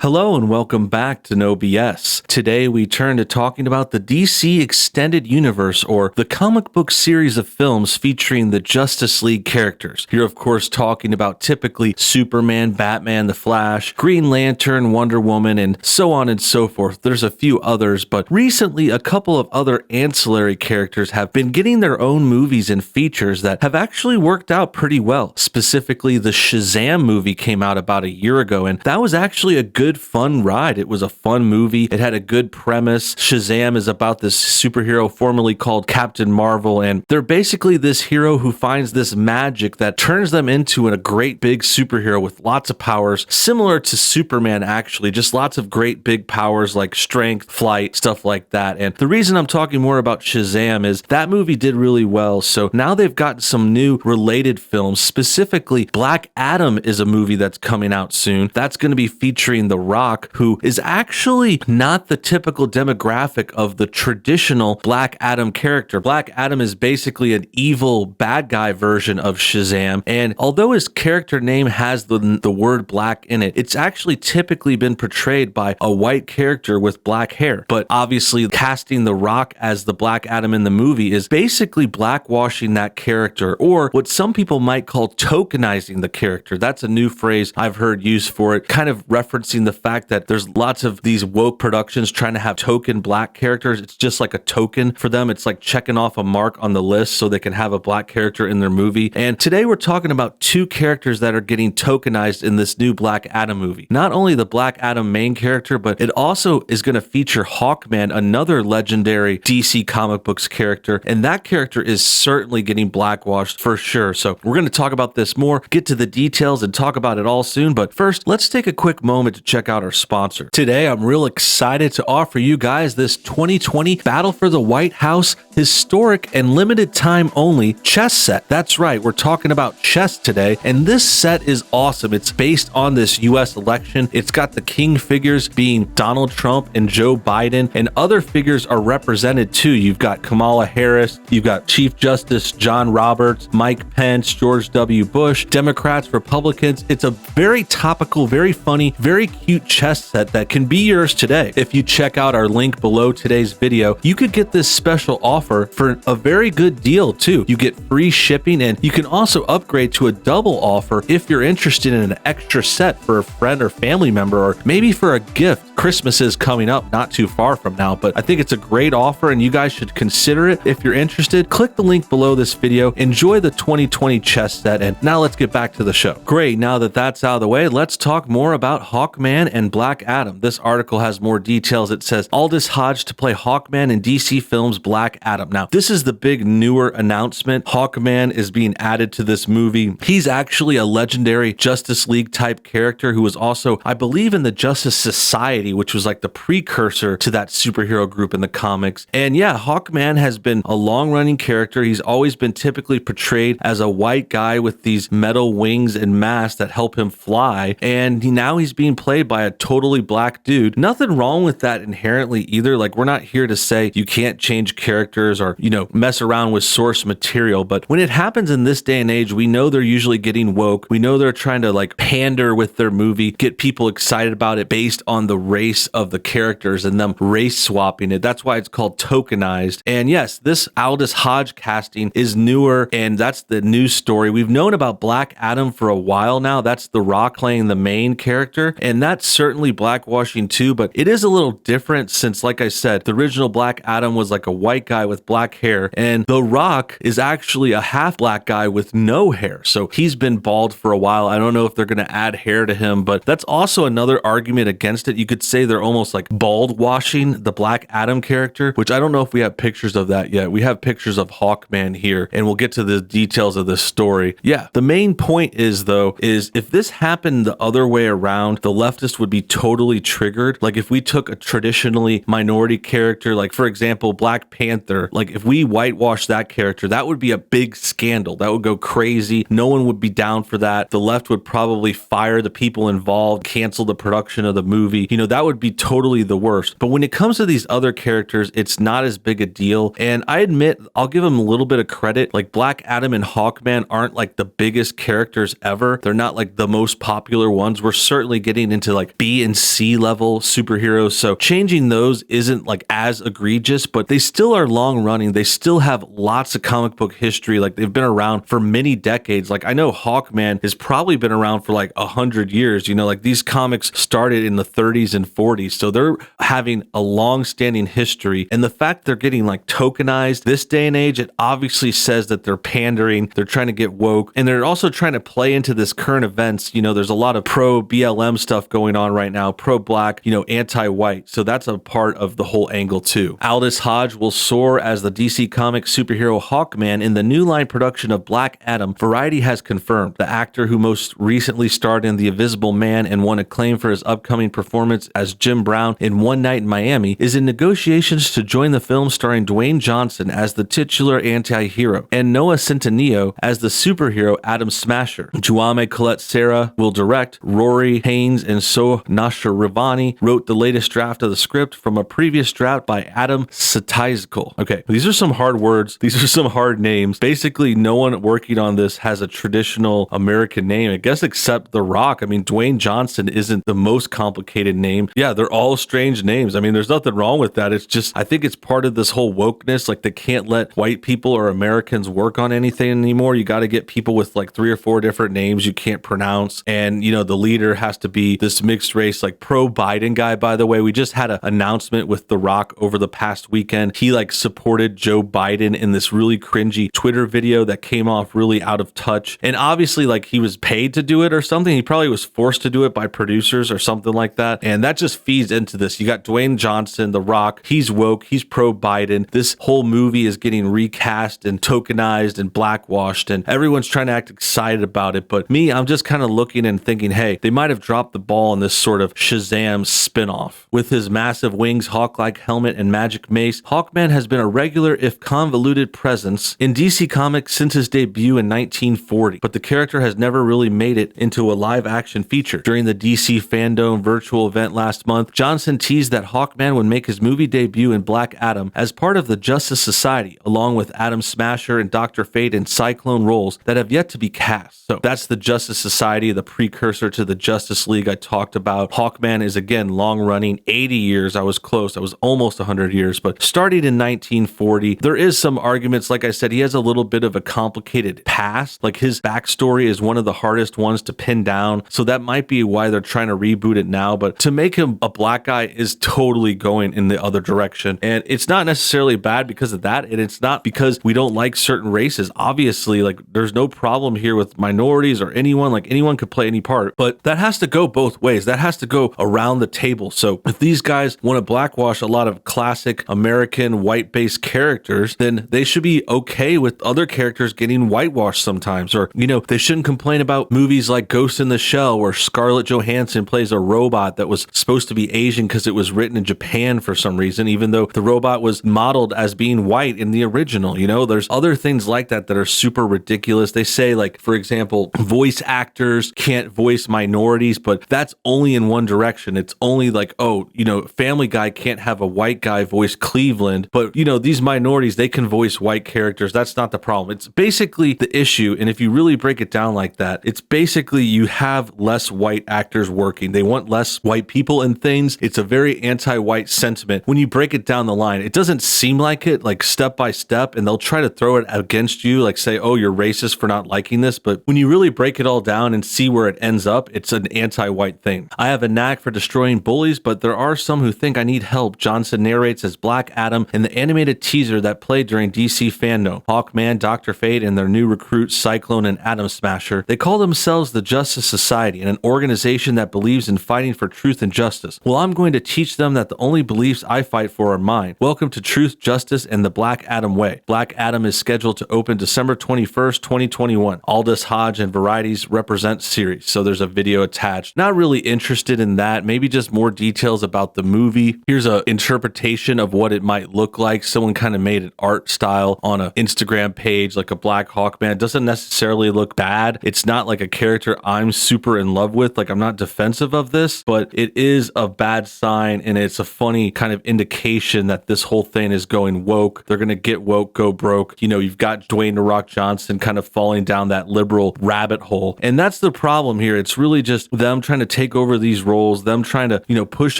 Hello and welcome back to NoBS. Today we turn to talking about the DC Extended Universe, or the comic book series of films featuring the Justice League characters. You're of course talking about typically Superman, Batman, The Flash, Green Lantern, Wonder Woman, and so on and so forth. There's a few others, but recently a couple of other ancillary characters have been getting their own movies and features that have actually worked out pretty well. Specifically, the Shazam movie came out about a year ago, and that was actually a good fun ride. It was a fun movie. It had a good premise. Shazam is about this superhero formerly called Captain Marvel, and they're basically this hero who finds this magic that turns them into a great big superhero with lots of powers, similar to Superman actually, just lots of great big powers like strength, flight, stuff like that. And the reason I'm talking more about Shazam is that movie did really well, so now they've gotten some new related films. Specifically, Black Adam is a movie that's coming out soon. That's going to be featuring The Rock, who is actually not the typical demographic of the traditional Black Adam character. Black Adam is basically an evil bad guy version of Shazam, and although his character name has the word black in it, it's actually typically been portrayed by a white character with black hair. But obviously casting The Rock as the Black Adam in the movie is basically blackwashing that character, or what some people might call tokenizing the character. That's a new phrase I've heard used for it, kind of referencing the fact that there's lots of these woke productions trying to have token black characters. It's just like a token for them. It's like checking off a mark on the list so they can have a black character in their movie. And today we're talking about two characters that are getting tokenized in this new Black Adam movie. Not only the Black Adam main character, but it also is going to feature Hawkman, another legendary DC comic books character. And that character is certainly getting blackwashed for sure. So we're going to talk about this more, get to the details, and talk about it all soon. But first, let's take a quick moment to check out our sponsor. Today, I'm real excited to offer you guys this 2020 Battle for the White House historic and limited time only chess set. That's right, we're talking about chess today, and this set is awesome. It's based on this US election. It's got the king figures being Donald Trump and Joe Biden, and other figures are represented too. You've got Kamala Harris, you've got Chief Justice John Roberts, Mike Pence, George W. Bush, Democrats, Republicans. It's a very topical, very funny, very cute chess set that can be yours today. If you check out our link below today's video, you could get this special offer for a very good deal too. You get free shipping, and you can also upgrade to a double offer if you're interested in an extra set for a friend or family member, or maybe for a gift. Christmas is coming up not too far from now, but I think it's a great offer and you guys should consider it. If you're interested, click the link below this video. Enjoy the 2020 chess set, and now let's get back to the show. Great, now that that's out of the way, let's talk more about Hawkman and Black Adam. This article has more details. It says Aldis Hodge to play Hawkman in DC Films' Black Adam. Now, this is the big newer announcement. Hawkman is being added to this movie. He's actually a legendary Justice League type character who was also, I believe, in the Justice Society, which was like the precursor to that superhero group in the comics. And yeah, Hawkman has been a long-running character. He's always been typically portrayed as a white guy with these metal wings and masks that help him fly, and now he's being played by a totally black dude. Nothing wrong with that inherently either. Like, we're not here to say you can't change characters or, mess around with source material, but when it happens in this day and age, we know they're usually getting woke. We know they're trying to like pander with their movie, get people excited about it based on the race of the characters and them race swapping it. That's why it's called Tokenized. And yes, this Aldis Hodge casting is newer, and that's the news story. We've known about Black Adam for a while now. That's The Rock playing the main character, and that's certainly blackwashing too, but it is a little different since, like I said, the original Black Adam was like a white guy with black hair, and The Rock is actually a half black guy with no hair. So he's been bald for a while. I don't know if they're going to add hair to him, but that's also another argument against it. You could say they're almost like bald washing the Black Adam character, which I don't know if we have pictures of that yet. We have pictures of Hawkman here, and we'll get to the details of this story. Yeah, the main point is though, is if this happened the other way around, the leftists would be totally triggered. Like if we took a traditionally minority character, like for example, Black Panther, like if we whitewash that character, that would be a big scandal. That would go crazy. No one would be down for that. The left would probably fire the people involved, cancel the production of the movie. That that would be totally the worst. But when it comes to these other characters, it's not as big a deal. And I admit, I'll give them a little bit of credit. Like Black Adam and Hawkman aren't like the biggest characters ever. They're not like the most popular ones. We're certainly getting into like B and C level superheroes. So changing those isn't like as egregious, but they still are long running. They still have lots of comic book history. Like they've been around for many decades. Like I know Hawkman has probably been around for like 100 years. You know, like these comics started in the 30s and 40s. So they're having a long-standing history. And the fact they're getting like tokenized this day and age, it obviously says that they're pandering, they're trying to get woke, and they're also trying to play into this current events. You know, there's a lot of pro BLM stuff going on right now, pro-black, you know, anti-white. So that's a part of the whole angle too. Aldous Hodge will soar as the DC Comics superhero Hawkman in the New Line production of Black Adam. Variety has confirmed the actor who most recently starred in The Invisible Man and won acclaim for his upcoming performance as Jim Brown in One Night in Miami is in negotiations to join the film, starring Dwayne Johnson as the titular anti-hero and Noah Centineo as the superhero Adam Smasher. Juame Colette Serra will direct. Rory Haynes and So Nasharivani wrote the latest draft of the script from a previous draft by Adam Satizkal. Okay, these are some hard words. These are some hard names. Basically, no one working on this has a traditional American name, I guess, except The Rock. I mean, Dwayne Johnson isn't the most complicated name. Yeah, they're all strange names. I mean, there's nothing wrong with that. It's just, I think it's part of this whole wokeness. Like, they can't let white people or Americans work on anything anymore. You got to get people with like 3 or 4 different names you can't pronounce. And, you know, the leader has to be this mixed race, like pro-Biden guy, by the way. We just had an announcement with The Rock over the past weekend. He like supported Joe Biden in this really cringy Twitter video that came off really out of touch. And obviously, like, he was paid to do it or something. He probably was forced to do it by producers or something like that. And that just feeds into this. You got Dwayne Johnson, The Rock. He's woke. He's pro-Biden. This whole movie is getting recast and tokenized and blackwashed, and everyone's trying to act excited about it. But me, I'm just kind of looking and thinking, hey, they might have dropped the ball on this sort of Shazam spinoff. With his massive wings, hawk-like helmet, and magic mace, Hawkman has been a regular, if convoluted, presence in DC Comics since his debut in 1940, but the character has never really made it into a live-action feature. During the DC Fandom virtual event last month, Johnson teased that Hawkman would make his movie debut in Black Adam as part of the Justice Society, along with Adam Smasher and Dr. Fate in Cyclone roles that have yet to be cast. So that's the Justice Society, the precursor to the Justice League I talked about. Hawkman is, again, long-running, 80 years. I was close. I was almost 100 years, but starting in 1940. There is some arguments. Like I said, he has a little bit of a complicated past. Like, his backstory is one of the hardest ones to pin down. So that might be why they're trying to reboot it now. But to make him a black guy is totally going in the other direction. And it's not necessarily bad because of that. And it's not because we don't like certain races. Obviously, like, there's no problem here with minorities or anyone. Like, anyone could play any part. But that has to go both ways. That has to go around the table. So if these guys want to blackwash a lot of classic American white-based characters, then they should be okay with other characters getting whitewashed sometimes. Or, you know, they shouldn't complain about movies like Ghost in the Shell, where Scarlett Johansson plays a robot that was supposed to be Asian because it was written in Japan for some reason, even though the robot was modeled as being white in the original. You know, there's other things like that that are super ridiculous. They say, like, for example, voice actors can't voice minorities, but that's only in one direction. It's only like, oh, you know, Family Guy can't have a white guy voice Cleveland, but, you know, these minorities, they can voice white characters. That's not the problem. It's basically the issue. And if you really break it down like that, it's basically you have less white actors working. They want less white people in things. It's a very anti-white sentiment. When you break it down the line, it doesn't seem like it, like step by step, and they'll try to throw it against you, like say, oh, you're racist for not liking this. But when you really break it all down and see where it ends up, it's an anti-white thing. I have a knack for destroying bullies, but there are some who think I need help, Johnson narrates as Black Adam in the animated teaser that played during DC Fandom. Hawkman, Dr. Fate, and their new recruits Cyclone and Atom Smasher, they call themselves the Justice Society, an organization that believes in fighting for truth and justice. Well, I'm going to teach them that the only beliefs I fight for are mine. Welcome to Truth, Justice, and the Black Adam Way. Black Adam is scheduled to open December 21st, 2021. Aldous Hodge and Variety's Represent series. So there's a video attached. Not really interested in that. Maybe just more details about the movie. Here's an interpretation of what it might look like. Someone kind of made an art style on an Instagram page, like a Black Hawkman. It doesn't necessarily look bad. It's not like a character I'm super in love with. Like, I'm not defensive of this, but it is a bad sign, and it's a funny kind of indication that this whole thing is going woke. They're going to get woke, go broke. You know, you've got Dwayne "The Rock" Johnson kind of falling down that liberal rabbit hole. And that's the problem here. It's really just them trying to take over these roles, them trying to, you know, push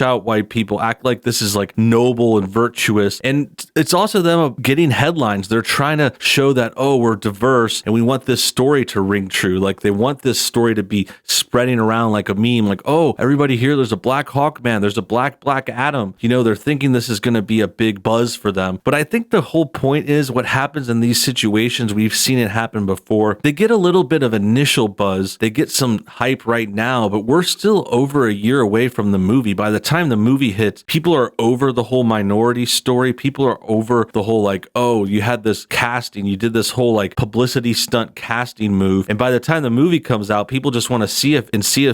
out white people, act like this is like noble and virtuous. And it's also them getting headlines. They're trying to show that, oh, we're diverse and we want this story to ring true. Like they want this story to be spreading around like a meme, like, oh, everybody here, there's a black Hawkman, there's a black Adam. You know, they're thinking this is going to be a big buzz for them. But I think the whole point is what happens in these situations, we've seen it happen before. They get a little bit of initial buzz. They get some hype right now, but we're still over a year away from the movie. By the time the movie hits, people are over the whole minority story. People are over the whole like, oh, you had this casting, you did this whole like publicity stunt casting move. And by the time the movie comes out, people just want to see if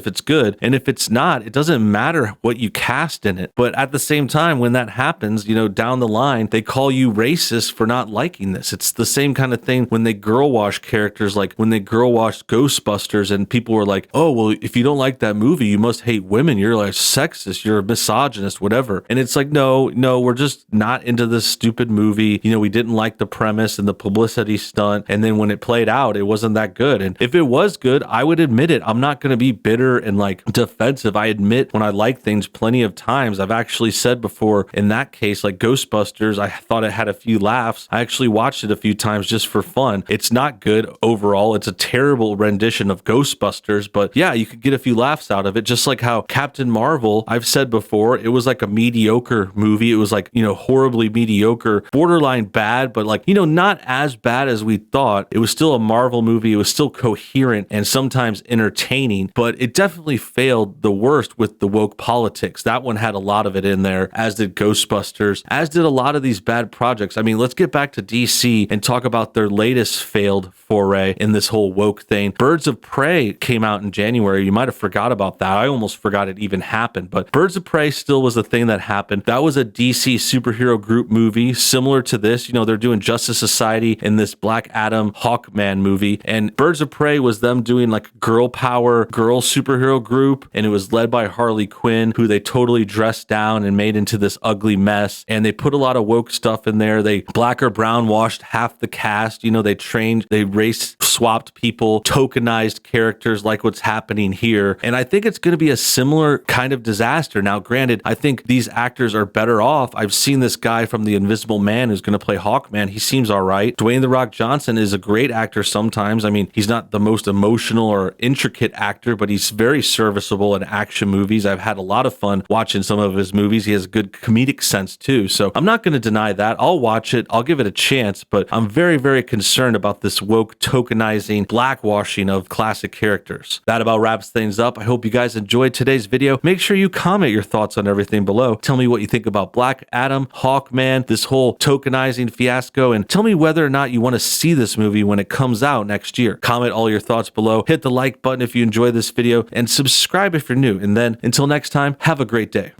it's good. And if it's not, it doesn't matter what you cast in it. But at the same time, when that happens, you know, down the line, they call you racist for not liking this. It's the same kind of thing when they girl wash characters, like when they girl washed Ghostbusters and people were like, oh, well, if you don't like that movie, you must hate women. You're like sexist, you're a misogynist, whatever. And it's like, no, we're just not into this stupid movie. You know, we didn't like the premise and the publicity stunt. And then when it played out, it wasn't that good. And if it was good, I would admit it. I'm not going to be bitter and like defensive. I admit when I like things plenty of times. I've actually said before in that case, like Ghostbusters, I thought it had a few laughs. I actually watched it a few times just for fun. It's not good overall. It's a terrible rendition of Ghostbusters, but yeah, you could get a few laughs out of it. Just like how Captain Marvel, I've said before, it was like a mediocre movie. It was like, you know, horribly mediocre, borderline bad, but like, you know, not as bad as we thought. It was still a Marvel movie. It was still coherent and sometimes entertaining, but it definitely failed the worst with the woke politics. That one had a lot of it in there, as did Ghostbusters, as did a lot of these bad projects. I mean, let's get back to DC and talk about their latest failed foray in this whole woke thing. Birds of Prey came out in January. You might have forgot about that. I almost forgot it even happened, but Birds of Prey still was a thing that happened. That was a DC superhero group movie similar to this. You know, they're doing Justice Society in this Black Adam Hawkman movie, and Birds of Prey was them doing like girl power, girl superhero group, and it was led by Harley Quinn, who they totally dressed down and made into this ugly mess. And they put a lot of woke stuff in there. They black or brown washed half the cast. You know, they race swapped people, tokenized characters like what's happening here. And I think it's going to be a similar kind of disaster. Now, granted, I think these actors are better off. I've seen this guy from The Invisible Man who's going to play Hawkman. He seems all right. Dwayne "The Rock" Johnson is a great actor sometimes. I mean, he's not the most emotional or intricate actor, but he's very serviceable in action movies. I've had a lot of fun watching some of his movies. He has good comedic sense too. So I'm not going to deny that. I'll watch it. I'll give it a chance, but I'm very, very concerned about this woke tokenizing, blackwashing of classic characters. That about wraps things up. I hope you guys enjoyed today's video. Make sure you comment your thoughts on everything below. Tell me what you think about Black Adam, Hawkman, this whole tokenizing fiasco, and tell me whether or not you want to see this movie when it comes out next year. Comment all your thoughts below. Hit the like button if you enjoyed this video, and subscribe if you're new. And then until next time, have a great day.